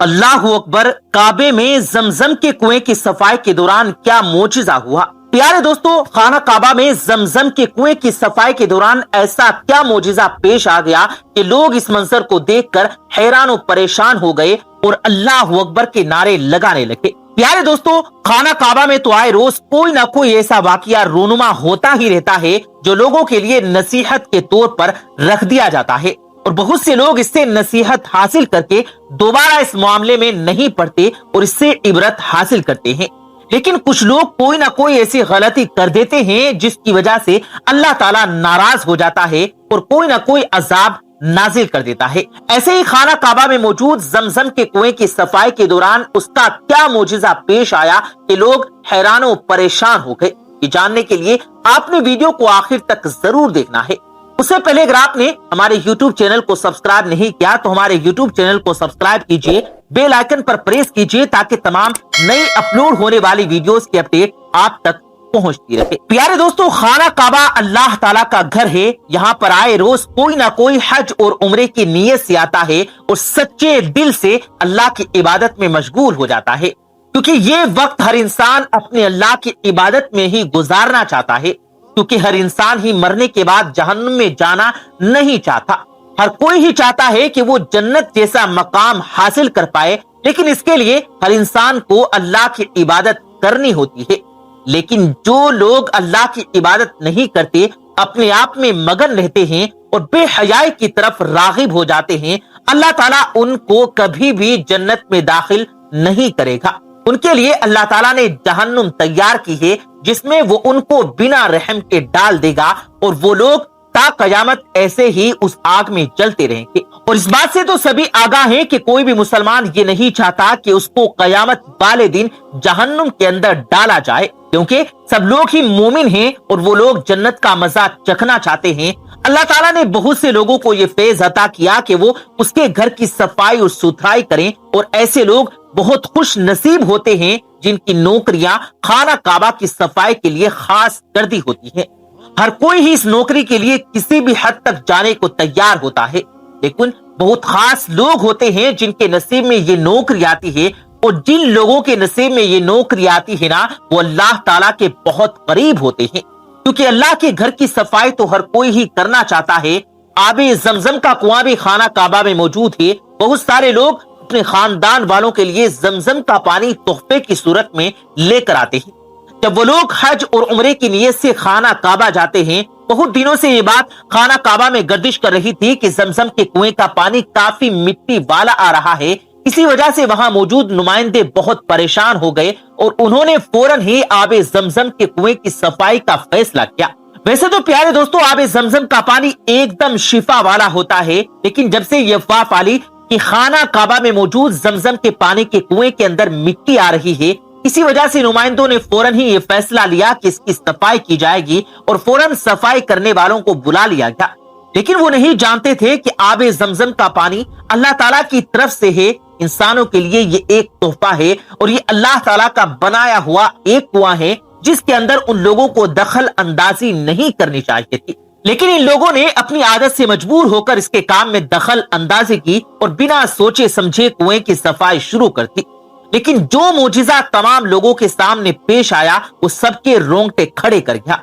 اللہ اکبر، کعبے میں زمزم کے کنویں کی صفائی کے دوران کیا معجزہ ہوا۔ پیارے دوستو، خانہ کعبہ میں زمزم کے کنویں کی صفائی کے دوران ایسا کیا معجزہ پیش آ گیا کہ لوگ اس منظر کو دیکھ کر حیران و پریشان ہو گئے اور اللہ اکبر کے نعرے لگانے لگے۔ پیارے دوستو، خانہ کعبہ میں تو آئے روز کوئی نہ کوئی ایسا واقعہ رونما ہوتا ہی رہتا ہے جو لوگوں کے لیے نصیحت کے طور پر رکھ دیا جاتا ہے، اور بہت سے لوگ اس سے نصیحت حاصل کر کے دوبارہ اس معاملے میں نہیں پڑتے اور اس سے عبرت حاصل کرتے ہیں۔ لیکن کچھ لوگ کوئی نہ کوئی ایسی غلطی کر دیتے ہیں جس کی وجہ سے اللہ تعالیٰ ناراض ہو جاتا ہے اور کوئی نہ کوئی عذاب نازل کر دیتا ہے۔ ایسے ہی خانہ کعبہ میں موجود زمزم کے کنویں کی صفائی کے دوران اس کا کیا معجزہ پیش آیا کہ لوگ حیران و پریشان ہو گئے۔ یہ جاننے کے لیے آپ نے ویڈیو کو آخر تک ضرور دیکھنا ہے۔ اس سے پہلے اگر آپ نے ہمارے یوٹیوب چینل کو سبسکرائب نہیں کیا تو ہمارے یوٹیوب چینل کو سبسکرائب کیجئے، بیل آئیکن پر پریس کیجئے تاکہ تمام نئی اپلوڈ ہونے والی ویڈیوز کی اپڈیٹ آپ تک پہنچتی رہے۔ پیارے دوستو، خانہ کعبہ اللہ تعالیٰ کا گھر ہے۔ یہاں پر آئے روز کوئی نہ کوئی حج اور عمرے کی نیت سے آتا ہے اور سچے دل سے اللہ کی عبادت میں مشغول ہو جاتا ہے، کیونکہ یہ وقت ہر انسان اپنے اللہ کی عبادت میں ہی گزارنا چاہتا ہے، کیونکہ ہر انسان ہی مرنے کے بعد جہنم میں جانا نہیں چاہتا۔ ہر کوئی ہی چاہتا ہے کہ وہ جنت جیسا مقام حاصل کر پائے، لیکن اس کے لیے ہر انسان کو اللہ کی عبادت کرنی ہوتی ہے۔ لیکن جو لوگ اللہ کی عبادت نہیں کرتے، اپنے آپ میں مگن رہتے ہیں اور بے حیائی کی طرف راغب ہو جاتے ہیں، اللہ تعالیٰ ان کو کبھی بھی جنت میں داخل نہیں کرے گا۔ ان کے لیے اللہ تعالیٰ نے جہنم تیار کی ہے جس میں وہ ان کو بنا رحم کے ڈال دے گا، اور وہ لوگ تا قیامت ایسے ہی اس آگ میں جلتے رہیں گے۔ اور اس بات سے تو سبھی آگاہ ہیں کہ کوئی بھی مسلمان یہ نہیں چاہتا کہ اس کو قیامت والے دن جہنم کے اندر ڈالا جائے، کیونکہ سب لوگ ہی مومن ہیں اور وہ لوگ جنت کا مزہ چکھنا چاہتے ہیں۔ اللہ تعالیٰ نے بہت سے لوگوں کو یہ فیض عطا کیا کہ وہ اس کے گھر کی صفائی اور ستھرائی کریں، اور ایسے لوگ بہت خوش نصیب ہوتے ہیں جن کی نوکریاں خانہ کعبہ کی صفائی کے لیے خاص کر دی ہوتی ہیں۔ ہر کوئی ہی اس نوکری کے لیے کسی بھی حد تک جانے کو تیار ہوتا ہے، لیکن بہت خاص لوگ ہوتے ہیں جن کے نصیب میں یہ نوکری آتی ہے، اور جن لوگوں کے نصیب میں یہ نوکری آتی ہے نا، وہ اللہ تعالیٰ کے بہت قریب ہوتے ہیں، کیونکہ اللہ کے گھر کی صفائی تو ہر کوئی ہی کرنا چاہتا ہے۔ آب زمزم کا کنواں بھی خانہ کعبہ میں موجود ہے۔ بہت سارے لوگ اپنے خاندان والوں کے لیے زمزم کا پانی تحفے کی صورت میں لے کر آتے ہیں۔ جب وہ لوگ حج اور عمرے کی نیت سے خانہ کعبہ جاتے ہیں، بہت دنوں سے یہ بات خانہ کعبہ میں گردش کر رہی تھی کہ زمزم کے کنویں کا پانی کافی مٹی والا آ رہا ہے۔ اسی وجہ سے وہاں موجود نمائندے بہت پریشان ہو گئے اور انہوں نے فوراً ہی آب زمزم کے کنویں کی صفائی کا فیصلہ کیا۔ ویسے تو پیارے دوستو، آب زمزم کا پانی ایک دم شفا والا ہوتا ہے، لیکن جب سے یہ افواہ پھیلی کہ خانہ کعبہ میں موجود زمزم کے پانی کے کنویں کے اندر مٹی آ رہی ہے، اسی وجہ سے نمائندوں نے فوراً ہی یہ فیصلہ لیا کہ اس کی صفائی کی جائے گی، اور فوراً صفائی کرنے والوں کو بلا لیا گیا۔ لیکن وہ نہیں جانتے تھے کہ آب زمزم کا پانی اللہ تعالیٰ کی طرف سے ہے، انسانوں کے لیے یہ ایک تحفہ ہے، اور یہ اللہ تعالیٰ کا بنایا ہوا ایک کنواں ہے جس کے اندر ان لوگوں کو دخل اندازی نہیں کرنی چاہیے تھی۔ لیکن ان لوگوں نے اپنی عادت سے مجبور ہو کر اس کے کام میں دخل اندازی کی اور بنا سوچے سمجھے کنویں کی صفائی شروع کر دی۔ لیکن جو معجزہ تمام لوگوں کے سامنے پیش آیا وہ سب کے رونگٹے کھڑے کر گیا۔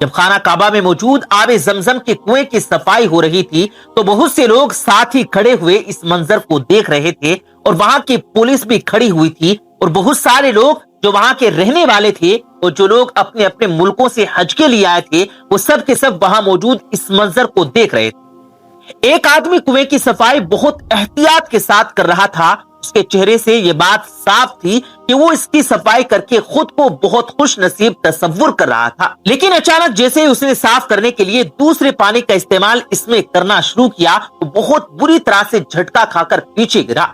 جب خانہ کعبہ میں موجود آب زمزم کے کنویں کی صفائی ہو رہی تھی تو بہت سے لوگ ساتھ ہی کھڑے ہوئے اس منظر کو دیکھ رہے تھے، اور وہاں کی پولیس بھی کھڑی ہوئی تھی، اور بہت سارے لوگ جو وہاں کے رہنے والے تھے اور جو لوگ اپنے اپنے ملکوں سے حج کے لیے آئے تھے، وہ سب کے سب وہاں موجود اس منظر کو دیکھ رہے تھے۔ ایک آدمی کنویں کی صفائی بہت احتیاط کے ساتھ کر رہا تھا۔ اس کے چہرے سے یہ بات صاف تھی کہ وہ اس کی صفائی کر کے خود کو بہت خوش نصیب تصور کر رہا تھا، لیکن اچانک جیسے اس نے صاف کرنے کے لیے دوسرے پانی کا استعمال اس میں کرنا شروع کیا تو بہت بری طرح سے جھٹکا کھا کر پیچھے گرا۔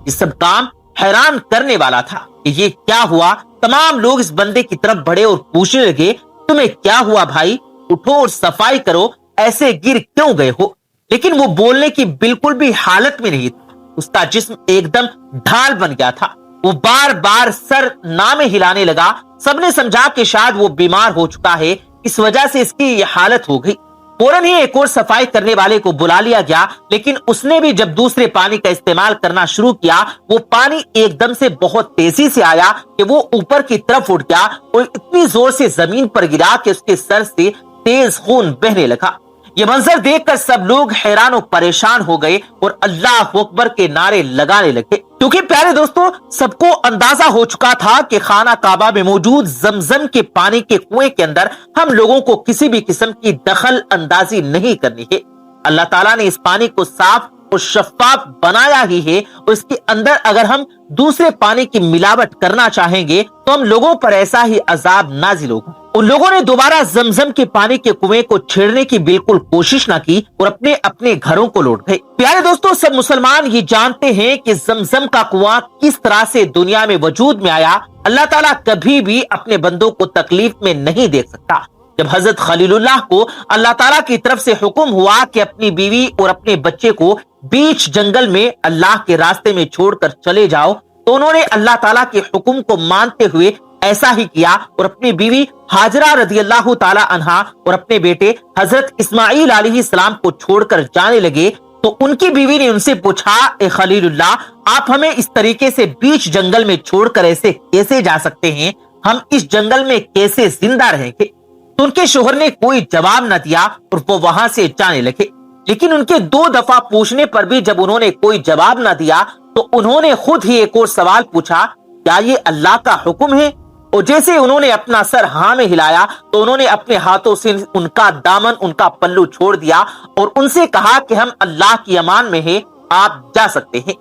یہ سب کام حیران کرنے والا تھا کہ یہ کیا ہوا۔ تمام لوگ اس بندے کی طرف بڑھے اور پوچھنے لگے، تمہیں کیا ہوا بھائی؟ اٹھو اور صفائی کرو، ایسے گر کیوں گئے ہو؟ لیکن وہ بولنے کی بالکل بھی حالت میں نہیں تھا۔ اس کا جسم ایک دم ڈھال بن گیا تھا۔ وہ بار بار سر نامے ہلانے لگا۔ سب نے سمجھا کہ شاید وہ بیمار ہو چکا ہے، اس وجہ سے اس کی یہ حالت ہو گئی۔ फौरन ही एक और सफाई करने वाले को बुला लिया गया, लेकिन उसने भी जब दूसरे पानी का इस्तेमाल करना शुरू किया, वो पानी एकदम से बहुत तेजी से आया कि वो ऊपर की तरफ उठ गया और इतनी जोर से जमीन पर गिरा कि उसके सर से तेज खून बहने लगा। ये मंजर देखकर सब लोग हैरान और परेशान हो गए और अल्लाह अकबर के नारे लगाने लगे, क्योंकि प्यारे दोस्तों सबको अंदाजा हो चुका था कि खाना काबा में मौजूद जमजम के पानी के कुएं के अंदर हम लोगों को किसी भी किस्म की दखल अंदाजी नहीं करनी है। अल्लाह ताला ने इस पानी को साफ और शफाफ बनाया ही है, और इसके अंदर अगर हम दूसरे पानी की मिलावट करना चाहेंगे तो हम लोगों पर ऐसा ही अजाब नाजिल होगा। उन लोगों ने दोबारा जमजम के पानी के कुएं को छेड़ने की बिल्कुल कोशिश न की और अपने अपने घरों को लौट गए। प्यारे दोस्तों, सब मुसलमान ये जानते हैं कि जमजम का कुआं किस तरह से दुनिया में वजूद में आया। अल्लाह ताला कभी भी अपने बंदों को तकलीफ में नहीं देख सकता। जब हजरत खलीलुल्लाह को अल्लाह ताला की तरफ से हुक्म हुआ कि अपनी बीवी और अपने बच्चे को बीच जंगल में अल्लाह के रास्ते में छोड़कर चले जाओ, तो उन्होंने अल्लाह ताला के हुक्म को मानते हुए ऐसा ही किया और अपनी बीवी हाजरा रदियल्लाहु ताला अन्हा और अपने बेटे हजरत इस्माइल अलैहिस्सलाम को छोड़कर जाने लगे। तो उनकी बीवी ने उनसे पूछा, ए खलीलुल्लाह, आप हमें इस तरीके से बीच जंगल में छोड़कर ऐसे कैसे जा सकते हैं? हम इस जंगल में कैसे जिंदा रहेंगे? तो उनके शोहर ने कोई जवाब न दिया और वो वहां से जाने लगे। लेकिन उनके 2 दफा पूछने पर भी जब उन्होंने कोई जवाब न दिया तो उन्होंने खुद ही एक और सवाल पूछा, क्या ये अल्लाह का हुक्म है? और जैसे उन्होंने अपना सर हाँ में हिलाया तो उन्होंने अपने हाथों से उनका दामन, उनका पल्लू छोड़ दिया और उनसे कहा कि हम अल्लाह की अमान में हैं, आप जा सकते हैं।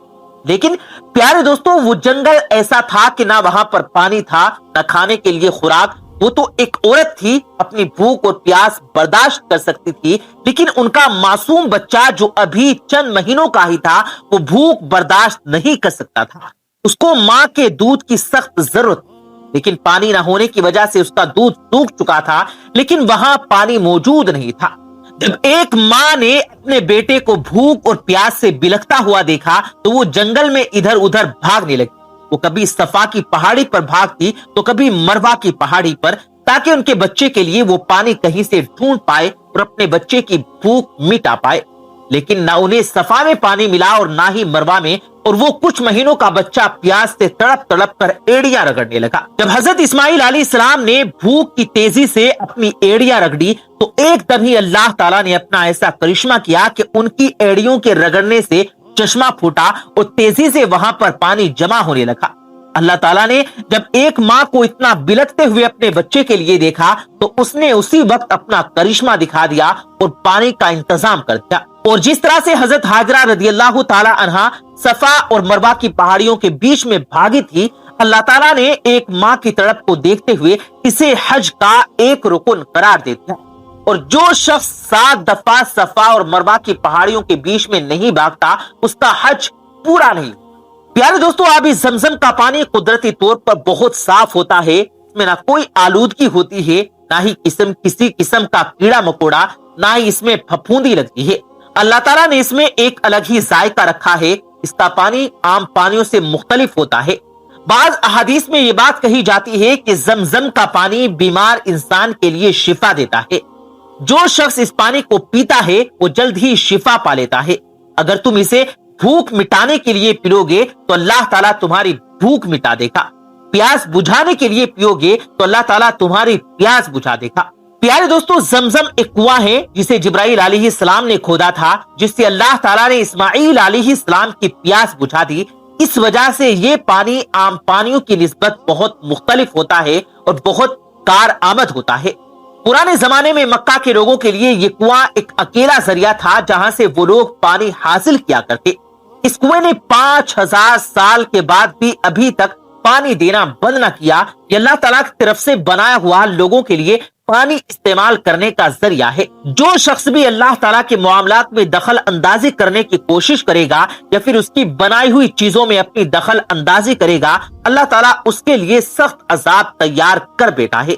लेकिन प्यारे दोस्तों, वो जंगल ऐसा था कि ना वहां पर पानी था, ना खाने के लिए खुराक। वो तो एक औरत थी, अपनी भूख और प्यास बर्दाश्त कर सकती थी, लेकिन उनका मासूम बच्चा जो अभी चंद महीनों का ही था, वो भूख बर्दाश्त नहीं कर सकता था। उसको माँ के दूध की सख्त जरूरत, लेकिन पानी ना होने की वजह से उसका दूध सूख चुका था, लेकिन वहां पानी मौजूद नहीं था। जब एक माँ ने अपने बेटे को भूख और प्यास से बिलखता हुआ देखा तो वो जंगल में इधर उधर भागने लगी। वो कभी सफा की पहाड़ी पर भागती तो कभी मरवा की पहाड़ी पर, ताकि उनके बच्चे के लिए वो पानी कहीं से ढूंढ पाए और अपने बच्चे की भूख मिटा पाए। लेकिन ना उन्हें सफा में पानी मिला और ना ही मरवा में, और वो कुछ महीनों का बच्चा प्यास से तड़प तड़प कर एड़ियां रगड़ने लगा। जब हजरत इस्माइल अलैहिस्सलाम ने भूख की तेजी से अपनी एड़ियां रगड़ी तो एकदम ही अल्लाह ताला ने अपना ऐसा करिश्मा किया कि उनकी एड़ियों के रगड़ने से चश्मा फूटा और तेजी से वहां पर पानी जमा होने लगा। अल्लाह ताला ने जब एक माँ को इतना बिलखते हुए अपने बच्चे के लिए देखा तो उसने उसी वक्त अपना करिश्मा दिखा दिया और पानी का इंतजाम कर दिया। और जिस तरह से हजरत हाजरा रदियल्लाहु ताला अन्हा सफा और मरवा की पहाड़ियों के बीच में भागी थी, अल्लाह ताला ने एक माँ की तड़प को देखते हुए इसे हज का एक रुकन करार दे दिया। और जो शख्स 7 दफा सफा और मरवा की पहाड़ियों के बीच में नहीं भागता, उसका हज पूरा नहीं। प्यारे दोस्तों, अब इस जमजम का पानी कुदरती तौर पर बहुत साफ होता है, इसमें ना कोई आलूदगी होती है, ना ही किसी किस्म का कीड़ा मकोड़ा, ना ही इसमें फफूंदी लगती है। अल्लाह ताला ने इसमें एक अलग ही जायका रखा है। इसका पानी आम पानियों से मुख्तलिफ होता है। बाज अहादीस में ये बात कही जाती है कि जमजम का पानी बीमार इंसान के लिए शिफा देता है। जो शख्स इस पानी को पीता है वो जल्द ही शिफा पा लेता है। अगर तुम इसे भूख मिटाने के लिए पियोगे तो अल्लाह ताला तुम्हारी भूख मिटा देगा। प्यास बुझाने के लिए पियोगे तो अल्लाह ताला तुम्हारी प्यास बुझा देगा। प्यारे दोस्तों, जमजम एक कुआं है जिसे जिब्राइल अलैहिस्सलाम ने खोदा था, जिससे अल्लाह ताला ने इस्माइल अलैहिस्सलाम की प्यास बुझा दी। इस वजह से ये पानी आम पानियों की निस्बत बहुत मुख्तलिफ होता है और बहुत कार आमद होता है। पुराने जमाने में मक्का के लोगों के लिए ये कुआं एक अकेला जरिया था जहां से वो लोग पानी हासिल किया करते। इस कुएं ने 5000 साल के बाद भी अभी तक पानी देना बंद न किया। ये अल्लाह ताला की तरफ से बनाया हुआ लोगों के लिए पानी इस्तेमाल करने का जरिया है। जो शख्स भी अल्लाह ताला के मामलात में दखल अंदाजी करने की कोशिश करेगा या फिर उसकी बनाई हुई चीजों में अपनी दखल अंदाजी करेगा, अल्लाह ताला उसके लिए सख्त अजाब तैयार कर बैठा है।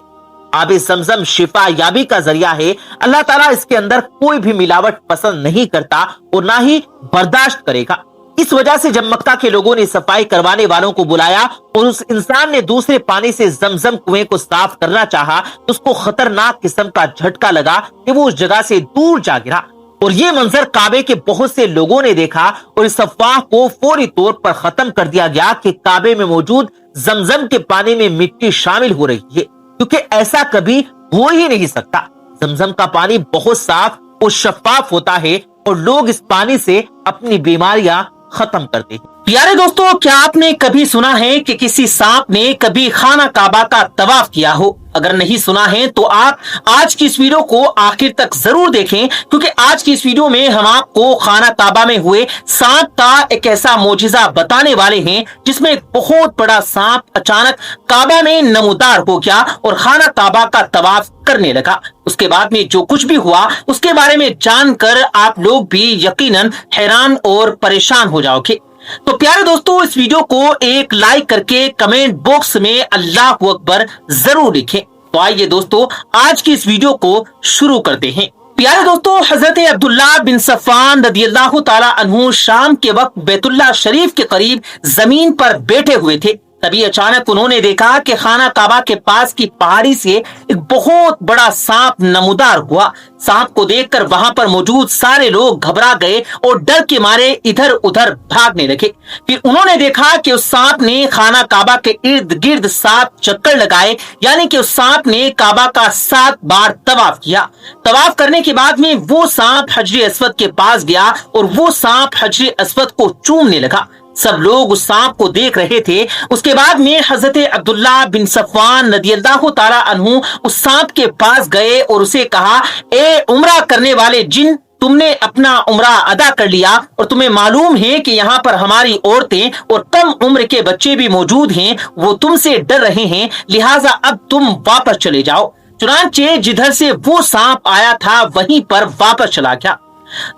आबे जमजम शिफा याबी का जरिया है। अल्लाह ताला इसके अंदर कोई भी मिलावट पसंद नहीं करता और ना ही बर्दाश्त करेगा। इस वजह से जब मक्का के लोगों ने सफाई करवाने वालों को बुलाया और उस इंसान ने दूसरे पानी से जमजम कुएं को साफ करना चाहा तो उसको खतरनाक किस्म का झटका लगा कि वो उस जगह से दूर जा गिरा। और ये मंजर काबे के बहुत से लोगों ने देखा और इस अफवाह को फौरी तौर पर खत्म कर दिया गया कि काबे में मौजूद जमजम के पानी में मिट्टी शामिल हो रही है, क्योंकि ऐसा कभी हो ही नहीं सकता। जमजम का पानी बहुत साफ और शफाफ होता है और लोग इस पानी से अपनी बीमारियां खत्म करते हैं। प्यारे दोस्तों, क्या आपने कभी सुना है कि किसी सांप ने कभी खाना काबा का तवाफ किया हो? अगर नहीं सुना है तो आप आज की इस वीडियो को आखिर तक जरूर देखें, क्योंकि आज की इस वीडियो में हम आपको खाना काबा में हुए सांप का एक ऐसा मोजिजा बताने वाले हैं जिसमें एक बहुत बड़ा सांप अचानक काबा में नमूदार हो गया और खाना काबा का तवाफ करने लगा। उसके बाद में जो कुछ भी हुआ उसके बारे में जानकर आप लोग भी यकीनन हैरान और परेशान हो जाओगे। तो प्यारे दोस्तों, इस वीडियो को एक लाइक करके कमेंट बॉक्स में अल्लाह अकबर जरूर लिखें। तो आइए दोस्तों, आज की इस वीडियो को शुरू करते हैं। प्यारे दोस्तों, हजरत अब्दुल्लाह बिन सफ़ान रदियल्लाहु ताला अन्हु शाम के वक्त बैतुल्लाह शरीफ के करीब जमीन पर बैठे हुए थे। तभी अचानक उन्होंने देखा कि खाना काबा के पास की पहाड़ी से एक बहुत बड़ा सांप नमूदार हुआ। सांप को देखकर वहां पर मौजूद सारे लोग घबरा गए और डर के मारे इधर उधर भागने लगे। फिर उन्होंने देखा कि उस सांप ने खाना काबा के इर्द गिर्द 7 चक्कर लगाए, यानी कि उस सांप ने काबा का 7 बार तवाफ किया। तवाफ करने के बाद में वो सांप हजरे अस्वद के पास गया और वो सांप हजरे अस्वद को चूमने लगा। सब लोग उस सांप को देख रहे थे। उसके बाद में हजरत अब्दुल्लाह बिन सफ़ान रदियल्लाहु ताला अन्हु उस सांप के पास गए और उसे कहा, ए उम्रा करने वाले जिन, तुमने अपना उम्रा अदा कर लिया और तुम्हें मालूम है कि यहाँ पर हमारी औरतें और कम उम्र के बच्चे भी मौजूद हैं, वो तुमसे डर रहे हैं, लिहाजा अब तुम वापस चले जाओ। चुनांचे जिधर से वो सांप आया था वहीं पर वापस चला गया।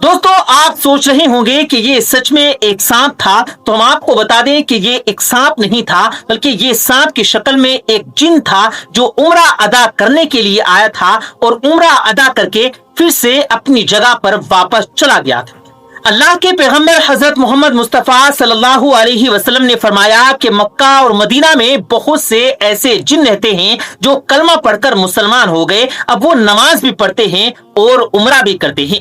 दोस्तों, आप सोच रहे होंगे कि ये सच में एक सांप था, तो हम आपको बता दें कि ये एक सांप नहीं था, बल्कि ये सांप की शक्ल में एक जिन था जो उम्रा अदा करने के लिए आया था और उम्रा अदा करके फिर से अपनी जगह पर वापस चला गया था। अल्लाह के पैगंबर हजरत मोहम्मद मुस्तफ़ा सल्लल्लाहु अलैहि वसल्लम ने फरमाया कि मक्का और मदीना में बहुत से ऐसे जिन रहते हैं जो कलमा पढ़कर मुसलमान हो गए, अब वो नमाज भी पढ़ते हैं और उम्रा भी करते हैं।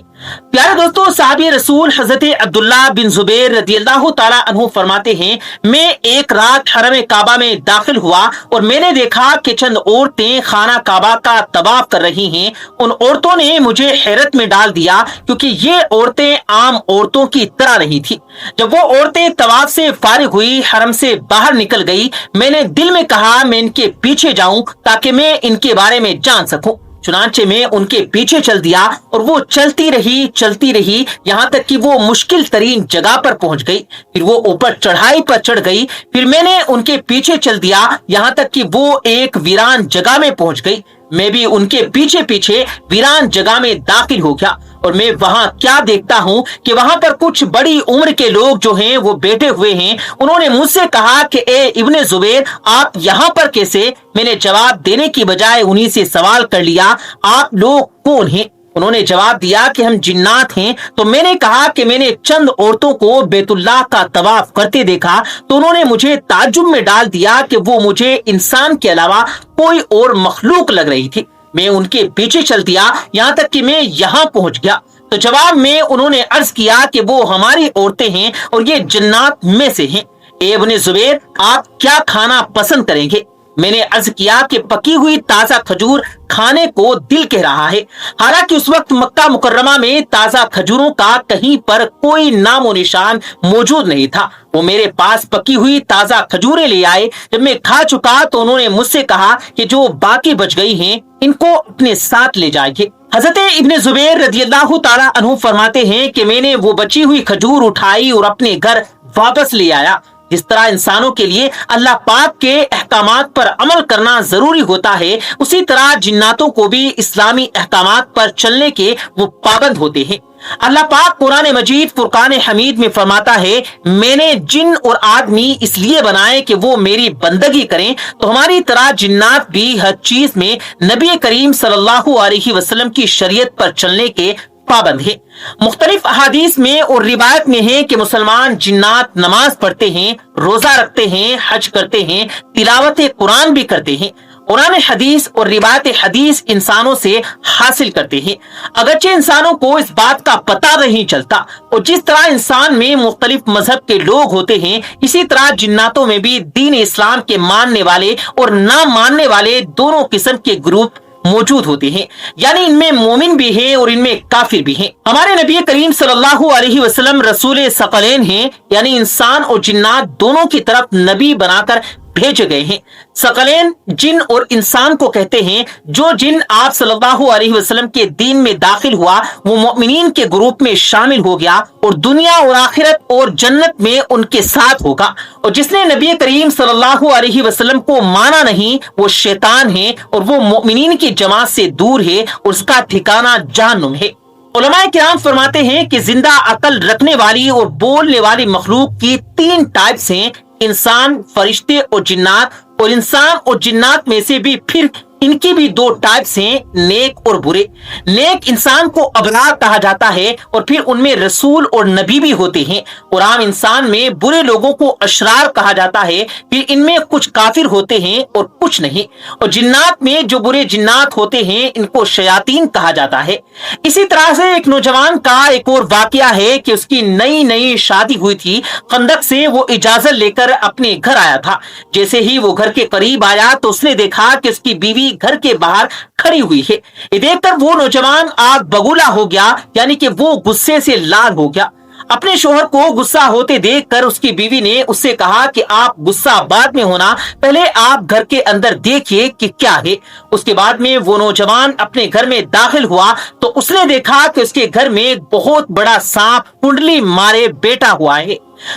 प्यारे दोस्तों, साहबी रसूल हजरत अब्दुल्लाह बिन जुबैर रदियल्लाहु ताला अन्हु फरमाते हैं, मैं एक रात हरम काबा में दाखिल हुआ और मैंने देखा कि चंद औरतें खाना काबा का तवाफ कर रही हैं। उन औरतों ने मुझे हैरत में डाल दिया, क्योंकि ये औरतें आम औरतों की तरह नहीं थी। जब वो औरतें तवाफ से फारिग हुई, हरम से बाहर निकल गई, मैंने दिल में कहा मैं इनके पीछे जाऊं ताकि मैं इनके बारे में जान सकूं। चुनांचे में उनके पीछे चल दिया और वो चलती रही यहाँ तक कि वो मुश्किल तरीन जगह पर पहुंच गई। फिर वो ऊपर चढ़ाई पर चढ़ गई। फिर मैंने उनके पीछे चल दिया यहाँ तक कि वो एक वीरान जगह में पहुंच गई। मैं भी उनके पीछे पीछे वीरान जगह में दाखिल हो गया और मैं वहां क्या देखता हूं कि वहां पर कुछ बड़ी उम्र के लोग जो हैं वो बैठे हुए हैं। उन्होंने मुझसे कहा कि ए इब्ने जुबैर, आप यहाँ पर कैसे? मैंने जवाब देने की बजाय उन्हीं से सवाल कर लिया, आप लोग कौन हैं? उन्होंने जवाब दिया कि हम जिन्नात हैं। तो मैंने कहा कि मैंने चंद औरतों को बैतुल्लाह का तवाफ करते देखा। तो उन्होंने मुझे ताज्जुब में डाल दिया कि वो मुझे इंसान के अलावा कोई और मखलूक लग रही थी। मैं उनके पीछे चल दिया यहाँ तक कि मैं यहाँ पहुंच गया। तो जवाब में उन्होंने अर्ज किया कि वो हमारी औरतें हैं और ये जन्नात में से हैं। ए इब्ने जुबैर, आप क्या खाना पसंद करेंगे? मैंने अर्ज किया कि पकी हुई ताजा खजूर खाने को दिल कह रहा है। हालांकि उस वक्त मक्का मुकर्रमा में ताजा खजूरों का कहीं पर कोई नामो निशान मौजूद नहीं था। वो मेरे पास पकी हुई ताजा खजूरें ले आए। जब मैं खा चुका तो उन्होंने मुझसे कहा कि जो बाकी बच गई हैं इनको अपने साथ ले जाइए। हजरत इब्ने जुबैर रदियल्लाहु ताला अन्हु फरमाते हैं कि मैंने वो बची हुई खजूर उठाई और अपने घर वापस ले आया। जिस तरह इंसानों के लिए अल्लाह पाक के अहकामात पर अमल करना जरूरी होता है, उसी तरह जिन्नातों को भी इस्लामी अहकामात पर चलने के वो पाबंद होते हैं। अल्लाह पाक कुरान मजीद फुरकान हमीद में फरमाता है, मैंने जिन और आदमी इसलिए बनाए कि वो मेरी बंदगी करें। तो हमारी तरह जिन्नात भी हर चीज में नबी करीम सल्लल्लाहु अलैहि वसल्लम की शरीयत पर चलने के پابند ہے۔ مختلف احادیث میں اور روایت میں ہے کہ مسلمان جنات نماز پڑھتے ہیں، روزہ رکھتے ہیں، حج کرتے ہیں، تلاوت قرآن بھی کرتے ہیں، قرآن حدیث اور روایت حدیث انسانوں سے حاصل کرتے ہیں، اگرچہ انسانوں کو اس بات کا پتہ نہیں چلتا۔ اور جس طرح انسان میں مختلف مذہب کے لوگ ہوتے ہیں، اسی طرح جناتوں میں بھی دین اسلام کے ماننے والے اور نہ ماننے والے دونوں قسم کے گروپ موجود ہوتے ہیں، یعنی ان میں مومن بھی ہیں اور ان میں کافر بھی ہیں۔ ہمارے نبی کریم صلی اللہ علیہ وسلم رسول ثقلین ہیں، یعنی انسان اور جنات دونوں کی طرف نبی بنا کر بھیجے گئے ہیں۔ ثقلین جن اور انسان کو کہتے ہیں۔ جو جن آپ صلی اللہ علیہ وسلم کے دین میں داخل ہوا وہ مؤمنین کے گروپ میں شامل ہو گیا اور دنیا اور آخرت اور جنت میں ان کے ساتھ ہوگا، اور جس نے نبی کریم صلی اللہ علیہ وسلم کو مانا نہیں وہ شیطان ہے اور وہ مؤمنین کی جماعت سے دور ہے اور اس کا ٹھکانہ جہنم ہے۔ علماء کرام فرماتے ہیں کہ زندہ عقل رکھنے والی اور بولنے والی مخلوق کی 3 ٹائپس ہیں: انسان، فرشتے اور جنات، اور انسان اور جنات میں سے بھی پھر ان کی بھی 2 ٹائپس ہیں: نیک اور برے۔ نیک انسان کو ابرار کہا جاتا ہے اور پھر ان میں رسول اور نبی بھی ہوتے ہیں، اور عام انسان میں برے لوگوں کو اشرار کہا جاتا ہے، پھر ان میں کچھ کافر ہوتے ہیں اور کچھ نہیں، اور جنات میں جو برے جنات ہوتے ہیں ان کو شیاطین کہا جاتا ہے۔ اسی طرح سے ایک نوجوان کا ایک اور واقعہ ہے کہ اس کی نئی شادی ہوئی تھی۔ خندق سے وہ اجازت لے کر اپنے گھر آیا تھا۔ جیسے ہی وہ گھر کے قریب آیا تو اس نے دیکھا کہ اس کی بیوی گھر کے باہر کھڑی ہوئی ہے۔ یہ دیکھ کر وہ نوجوان آگ بگولا ہو گیا، یعنی کہ وہ غصے سے لال ہو گیا۔ اپنے شوہر کو غصہ ہوتے دیکھ کر اس کی بیوی نے اس سے کہا کہ آپ غصہ بعد میں ہونا، پہلے آپ گھر کے اندر دیکھیے کہ کیا ہے۔ اس کے بعد میں وہ نوجوان اپنے گھر میں داخل ہوا تو اس نے دیکھا کہ اس کے گھر میں ایک بہت بڑا سانپ کنڈلی مارے بیٹھا ہوا ہے۔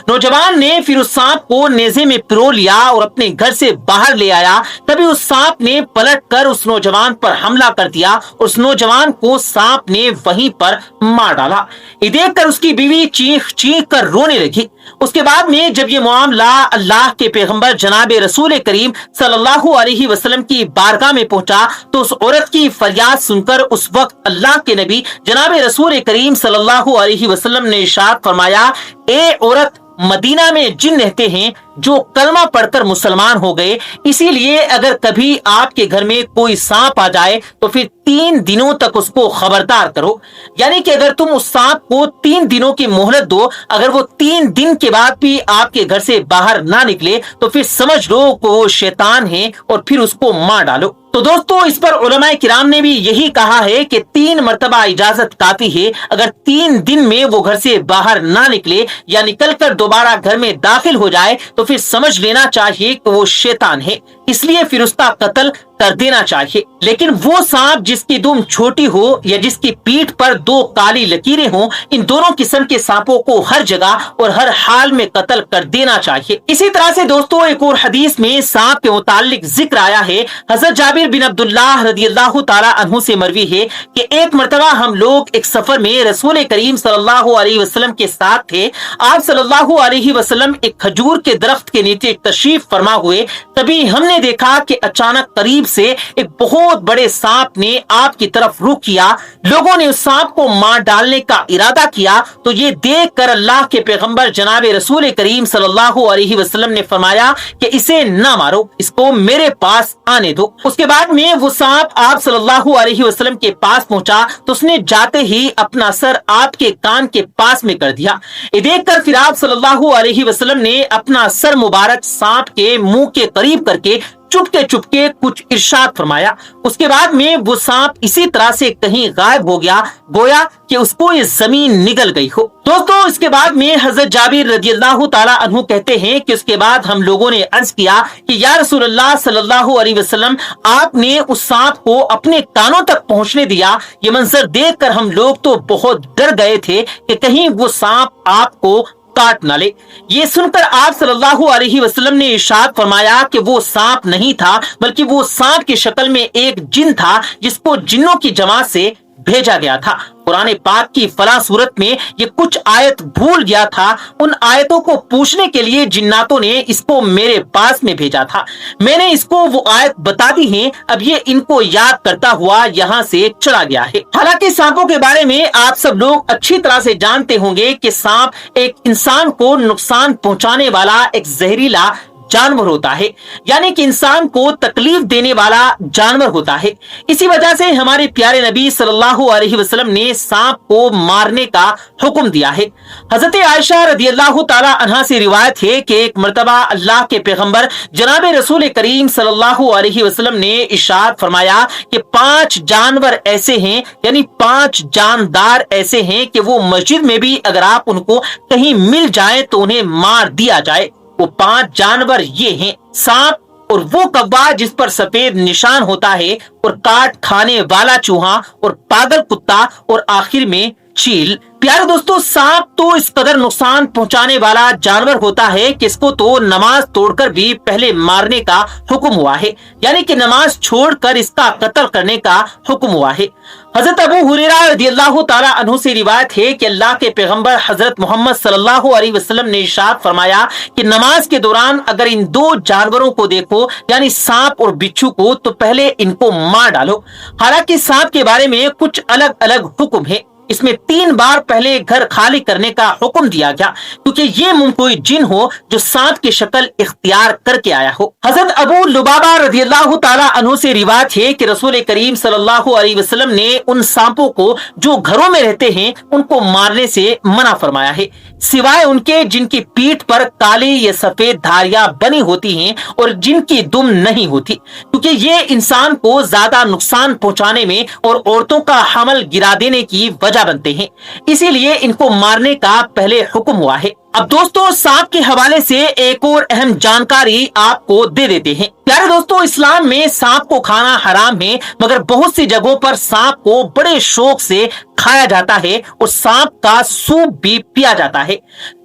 نوجوان نے پھر اس سانپ کو نیزے میں پرو لیا اور اپنے گھر سے باہر لے آیا۔ تبھی اس سانپ نے پلٹ کر اس نوجوان پر حملہ کر دیا، اس نوجوان کو سانپ نے وہیں پر مار ڈالا۔ یہ دیکھ کر اس کی بیوی چیخ کر رونے لگی۔ اس کے بعد میں جب یہ معاملہ اللہ کے پیغمبر جناب رسول کریم صلی اللہ علیہ وسلم کی بارگاہ میں پہنچا تو اس عورت کی فریاد سن کر اس وقت اللہ کے نبی جناب رسول کریم صلی اللہ علیہ وسلم نے ارشاد فرمایا: اے عورت، مدینہ میں جن رہتے ہیں جو کلمہ پڑھ کر مسلمان ہو گئے، اسی لیے اگر کبھی آپ کے گھر میں کوئی سانپ آ جائے تو پھر 3 دنوں تک اس کو خبردار کرو۔ یعنی کہ اگر تم اس سانپ کو 3 دنوں کی مہلت دو، اگر وہ 3 دن کے بعد بھی آپ کے گھر سے باہر نہ نکلے تو پھر سمجھ لو کہ وہ شیطان ہے اور پھر اس کو مار ڈالو۔ تو دوستو اس پر علماء کرام نے بھی یہی کہا ہے کہ 3 مرتبہ اجازت کافی ہے۔ اگر 3 دن میں وہ گھر سے باہر نہ نکلے یا نکل کر دوبارہ گھر میں داخل ہو جائے تو پھر سمجھ لینا چاہیے کہ وہ شیطان ہے، اس لیے پھر اس کا قتل کر دینا چاہیے۔ لیکن وہ سانپ جس کی دم چھوٹی ہو یا جس کی پیٹھ پر 2 کالی لکیریں ہوں، ان دونوں قسم کے سانپوں کو ہر جگہ اور ہر حال میں قتل کر دینا چاہیے۔ اسی طرح سے دوستو ایک اور حدیث میں سانپ کے متعلق ذکر آیا ہے۔ حضرت جابر بن عبداللہ رضی اللہ تعالی عنہ سے مروی ہے کہ ایک مرتبہ ہم لوگ ایک سفر میں رسول کریم صلی اللہ علیہ وسلم کے ساتھ تھے۔ آپ صلی اللہ علیہ وسلم ایک کھجور کے درخت کے نیچے تشریف فرما ہوئے، تبھی ہم نے دیکھا کہ اچانک قریب سے ایک بہت بڑے سانپ نے آپ کی طرف رخ کیا۔ لوگوں نے اس سانپ کو مار ڈالنے کا ارادہ کیا تو یہ دیکھ کر اللہ کے پیغمبر جناب رسول کریم صلی اللہ علیہ وسلم نے فرمایا کہ اسے نہ مارو، اس کو میرے پاس آنے دو۔ اس کے بعد میں وہ سانپ آپ صلی اللہ علیہ وسلم کے پاس پہنچا تو اس نے جاتے ہی اپنا سر آپ کے کان کے پاس میں کر دیا۔ یہ دیکھ کر پھر آپ صلی اللہ علیہ وسلم نے اپنا سر مبارک سانپ کے منہ کے قریب کر کے چپ کے کچھ ارشاد فرمایا۔ اس کے بعد میں وہ سانپ اسی طرح سے کہیں غائب ہو گیا، گویا کہ اس کو یہ زمین نگل گئی ہو۔ دوستو اس کے بعد میں حضرت جابر رضی اللہ تعالی عنہ کہتے ہیں کہ اس کے بعد ہم لوگوں نے عرض کیا کہ یا رسول اللہ صلی اللہ علیہ وسلم، آپ نے اس سانپ کو اپنے کانوں تک پہنچنے دیا۔ یہ منظر دیکھ کر ہم لوگ تو بہت ڈر گئے تھے کہ کہیں وہ سانپ آپ کو کاٹ نہ لے۔ یہ سن کر آپ صلی اللہ علیہ وسلم نے ارشاد فرمایا کہ وہ سانپ نہیں تھا، بلکہ وہ سانپ کی شکل میں ایک جن تھا جس کو جنوں کی جماعت سے بھیجا گیا تھا۔ कुरान पाक की फला सूरत में ये कुछ आयत भूल गया था, उन आयतों को पूछने के लिए जिन्नातों ने इसको मेरे पास में भेजा था। मैंने इसको वो आयत बता दी है, अब ये इनको याद करता हुआ यहाँ से चला गया है। हालांकि सांपों के बारे में आप सब लोग अच्छी तरह से जानते होंगे कि सांप एक इंसान को नुकसान पहुंचाने वाला एक जहरीला जानवर होता है, यानी कि इंसान को तकलीफ देने वाला जानवर होता है। इसी वजह से हमारे प्यारे नबी सल्लल्लाहु अलैहि वसल्लम ने सांप को मारने का हुक्म दिया है। हजरत आयशा रदियल्लाहु ताला अन्हा से रिवायत है कि एक मर्तबा अल्लाह के पैगंबर जनाब रसूल करीम सल्लल्लाहु अलैहि वसल्लम ने इरशाद फरमाया कि 5 जानवर ऐसे हैं, यानी 5 जानदार ऐसे हैं कि वो मस्जिद में भी अगर आप उनको कहीं मिल जाए तो उन्हें मार दिया जाए। वो 5 जानवर ये हैं, सांप और वो कौवा जिस पर सफेद निशान होता है, और काट खाने वाला चूहा, और पागल कुत्ता, और आखिर में चील। प्यारे दोस्तों, सांप तो इस कदर नुकसान पहुंचाने वाला जानवर होता है कि इसको तो नमाज तोड़कर भी पहले मारने का हुक्म हुआ है, यानी कि नमाज छोड़कर इसका कत्ल करने का हुक्म हुआ है। हजरत अबू हुरैरा रदियल्लाहु ताला अन्हु से रिवायत है कि अल्लाह के पैगंबर हजरत मोहम्मद सल्लल्लाहु अलैहि वसल्लम ने इरशाद फरमाया कि नमाज के दौरान अगर इन 2 जानवरों को देखो, यानी सांप और बिच्छू को, तो पहले इनको मार डालो। हालांकि सांप के बारे में कुछ अलग अलग हुक्म है। इसमें 3 बार पहले घर खाली करने का हुक्म दिया गया, क्योंकि ये कोई जिन हो जो सांप की शक्ल इख्तियार करके आया हो। हजरत अबू लुबाबा रदियल्लाहु ताला अन्हु से रिवायत है कि रसूल करीम सल्लल्लाहु अलैहि वसल्लम ने उन सांपों को जो घरों में रहते हैं उनको मारने से मना फरमाया है, सिवाय उनके जिनकी पीठ पर काली या सफेद धारियां बनी होती हैं और जिनकी दुम नहीं होती, क्योंकि ये इंसान को ज्यादा नुकसान पहुंचाने में और औरतों का हमल गिरा देने की वजह बनते हैं, इसीलिए इनको मारने का पहले हुक्म हुआ है। अब दोस्तों, सांप के हवाले से एक और अहम जानकारी आपको दे देते हैं। प्यारे दोस्तों, इस्लाम में सांप को खाना हराम है, मगर बहुत सी जगहों पर सांप को बड़े शौक से खाया जाता है और सांप का सूप भी पिया जाता है।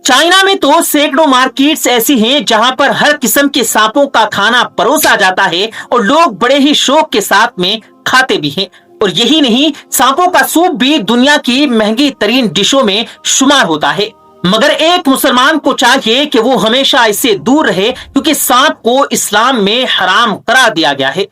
चाइना में तो सैकड़ों मार्केट्स ऐसी हैं जहां पर हर किस्म के सांपों का खाना परोसा जाता है और लोग बड़े ही शौक के साथ में खाते भी हैं। और यही नहीं, सांपों का सूप भी दुनिया की महंगी तरीन डिशों में शुमार होता है। मगर एक मुसलमान को चाहिए कि वो हमेशा इससे दूर रहे, क्योंकि सांप को इस्लाम में हराम करार दिया गया है।